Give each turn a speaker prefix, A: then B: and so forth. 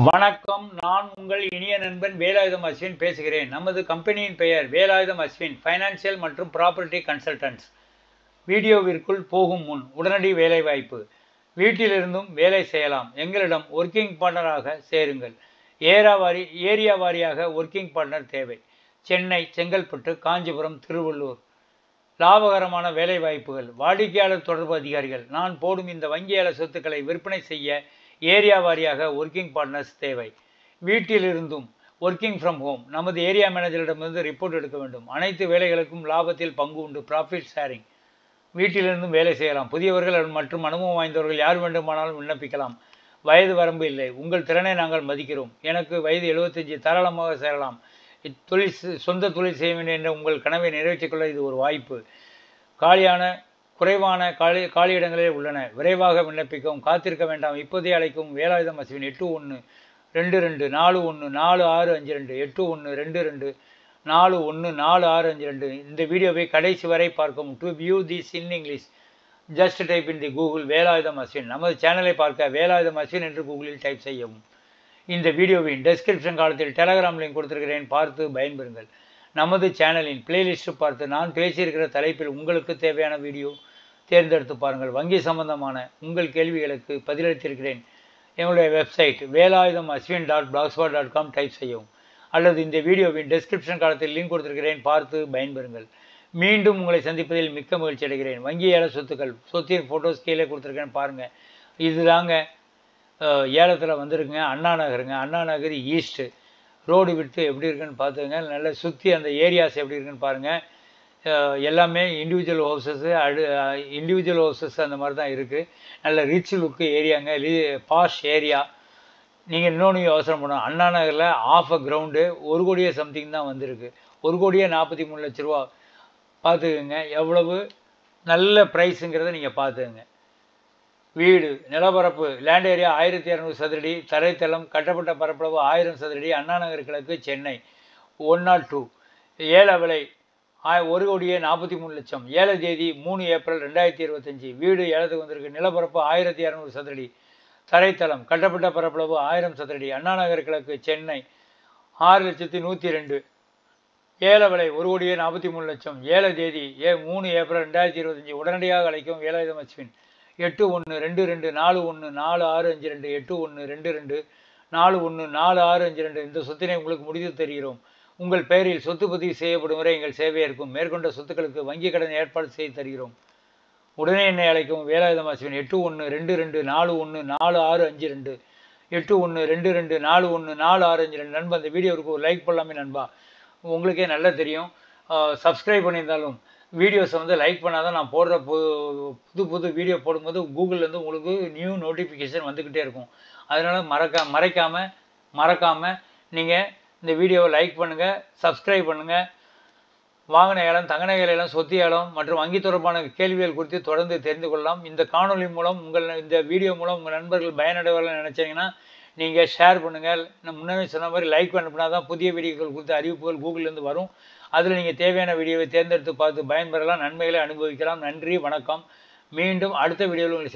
A: வணக்கம். நான் உங்கள் இனிய நண்பன் வேலாயுதம் அஸ்வின் பேசுகிறேன். நமது கம்பெனியின் பெயர் வேலாயுதம் அஸ்வின் ஃபைனான்சியல் மற்றும் ப்ராப்பர்ட்டி கன்சல்டன்ட்ஸ். வீடியோவிற்குள் போகும் முன் உடனடி வேலைவாய்ப்பு. வீட்டிலிருந்தும் வேலை செய்யலாம். எங்களிடம் ஒர்க்கிங் பார்ட்னராக சேருங்கள். ஏரியா வாரியாக ஒர்க்கிங் பார்ட்னர் தேவை. சென்னை, செங்கல்பட்டு, காஞ்சிபுரம், திருவள்ளூர். லாபகரமான வேலை வாய்ப்புகள். வாடிக்கையாளர் தொடர்பு அதிகாரிகள். நான் போடும் இந்த வங்கியாள சொத்துக்களை விற்பனை செய்ய ஏரியா வாரியாக ஒர்க்கிங் பார்ட்னர்ஸ் தேவை. வீட்டிலிருந்தும் ஒர்க்கிங் ஃப்ரம் ஹோம். நமது ஏரியா மேனேஜரிடமிருந்து ரிப்போர்ட் எடுக்க வேண்டும். அனைத்து வேலைகளுக்கும் லாபத்தில் பங்கு உண்டு. Profit sharing. வீட்டிலிருந்தும் வேலை செய்யலாம். புதியவர்கள் மற்றும் அனுபவம் வாய்ந்தவர்கள் யார் வேண்டுமானாலும் விண்ணப்பிக்கலாம். வயது வரம்பு இல்லை. உங்கள் திறனை நாங்கள் மதிக்கிறோம். எனக்கு வயது 75. தாராளமாக சேரலாம். சொந்த தொழில் செய்ய வேண்டும் என்ற உங்கள் கனவை நிறைவேற்றிக் கொள்ள இது ஒரு வாய்ப்பு. குறைவான காலியிடங்களே உள்ளன. விரைவாக விண்ணப்பிக்கவும். காத்திருக்க வேண்டாம். இப்போதைய அழைக்கும் வேலாயுதம் அஸ்வின் 8122414652 8122414652. இந்த வீடியோவை கடைசி வரை பார்க்கவும். To view this in English just type in the Google Velayudham Ashwin. நமது சேனலை பார்க்க வேலாயுதம் அஸ்வின் என்று கூகுளில் டைப் செய்யவும். இந்த வீடியோவின் டெஸ்கிரிப்ஷன் காலத்தில் டெலகிராம் லிங்க் கொடுத்திருக்கிறேன், பார்த்து பயன்பெறுங்கள். நமது சேனலின் பிளேலிஸ்ட் பார்த்து நான் பேசியிருக்கிற தலைப்பில் உங்களுக்கு தேவையான வீடியோ தேர்ந்தெடுத்து பாருங்கள். வங்கி சம்பந்தமான உங்கள் கேள்விகளுக்கு பதிலளித்திருக்கிறேன். எங்களுடைய வெப்சைட் velayuthamaswin.blogspot.com டைப் செய்யவும். அல்லது இந்த வீடியோவின் டெஸ்கிரிப்ஷன் காலத்தில் லிங்க் கொடுத்திருக்கிறேன், பார்த்து பயன்பெறுங்கள். மீண்டும் உங்களை சந்திப்பதில் மிக்க மகிழ்ச்சி அடைகிறேன். வங்கியாள சொத்தின் ஃபோட்டோஸ் கீழே கொடுத்துருக்கேன், பாருங்கள். இதுதாங்க ஏலத்தில் வந்திருக்குங்க. அண்ணா நகர் ஈஸ்ட்டு ரோடு விட்டு எப்படி இருக்குன்னு பார்த்துங்க. நல்லா சுற்றி அந்த ஏரியாஸ் எப்படி இருக்குன்னு பாருங்கள். எல்லாமே இண்டிவிஜுவல் ஹவுசஸ் அந்த மாதிரி தான் இருக்குது. நல்ல ரிச் லுக்கு ஏரியாங்க, பாஷ் ஏரியா. நீங்கள் இன்னொன்று யோசனை பண்ணணும். அண்ணா நகரில் ஆஃப் அ கிரவுண்டு 1 கோடியே சம்திங் தான் வந்திருக்கு. 1,43 லட்ச ரூபா. பார்த்துக்குங்க எவ்வளவு நல்ல ப்ரைஸுங்கிறத நீங்கள் பார்த்துக்குங்க. வீடு நிலப்பரப்பு லேண்ட் ஏரியா 1200 சதுரடி. தரைத்தளம் கட்டப்பட்ட பரப்பளவு 1000 சதுரடி. அண்ணா நகர் கிழக்கு, சென்னை 102. ஏல விலை 1,43 லட்சம். ஏல தேதி 3 ஏப்ரல் 2025. வீடு ஏலத்துக்கு வந்திருக்கு. நிலப்பரப்பு 1200 சதுரடி. தரைத்தளம் கட்டப்பட்ட பரப்பளவு 1000 சதுரடி. அண்ணா நகர் கிழக்கு, சென்னை 6,102,000. ஏல விலை 1,43 லட்சம். ஏல தேதி 3 ஏப்ரல் 2025. உடனடியாக அழைக்கும் வேலாயுதம் அஸ்வின் 8122414652 8122414652. இந்த சொத்தினை உங்களுக்கு முடித்து தருகிறோம். உங்கள் பெயரில் சொத்து பதிவு செய்யப்படும் வரை எங்கள் சேவை இருக்கும். மேற்கொண்ட சொத்துக்களுக்கு வங்கி கடன் ஏற்பாடு செய்து தருகிறோம். உடனே என்னை அழைக்கும் வேலாயுதம் அஸ்வின் 8122414652 8122414652. நண்பா, அந்த வீடியோவுக்கு ஒரு லைக் பண்ணலாமே நண்பா. உங்களுக்கே நல்லா தெரியும். சப்ஸ்கிரைப் பண்ணியிருந்தாலும் வீடியோஸை லைக் பண்ணால் தான் நான் போடுற புது வீடியோ போடும்போது கூகுள்லேருந்து உங்களுக்கு நியூ நோட்டிஃபிகேஷன் வந்துக்கிட்டே இருக்கும். அதனால் மறக்காமல் நீங்கள் இந்த வீடியோவை லைக் பண்ணுங்கள், சப்ஸ்கிரைப் பண்ணுங்கள். வாங்கின ஏலம், தங்கன ஏலம், சொத்து ஏலம் மற்றும் வங்கி தொடர்பான கேள்விகள் குறித்து தொடர்ந்து தெரிந்து கொள்ளலாம். இந்த காணொலி மூலம் இந்த வீடியோ மூலம் உங்கள் நண்பர்கள் பயனடைவார்கள் நினச்சிங்கன்னா நீங்கள் ஷேர் பண்ணுங்கள். நான் முன்னாடி சொன்ன மாதிரி லைக் பண்ணா தான் புதிய வீடியோக்கள் குறித்த அறிவிப்புகள் கூகுள்லேருந்து வரும். அதில் நீங்கள் தேவையான வீடியோவை தேர்ந்தெடுத்து பார்த்து பயன்பெறலாம், நன்மைகளை அனுபவிக்கலாம். நன்றி, வணக்கம். மீண்டும் அடுத்த வீடியோவில் உங்களை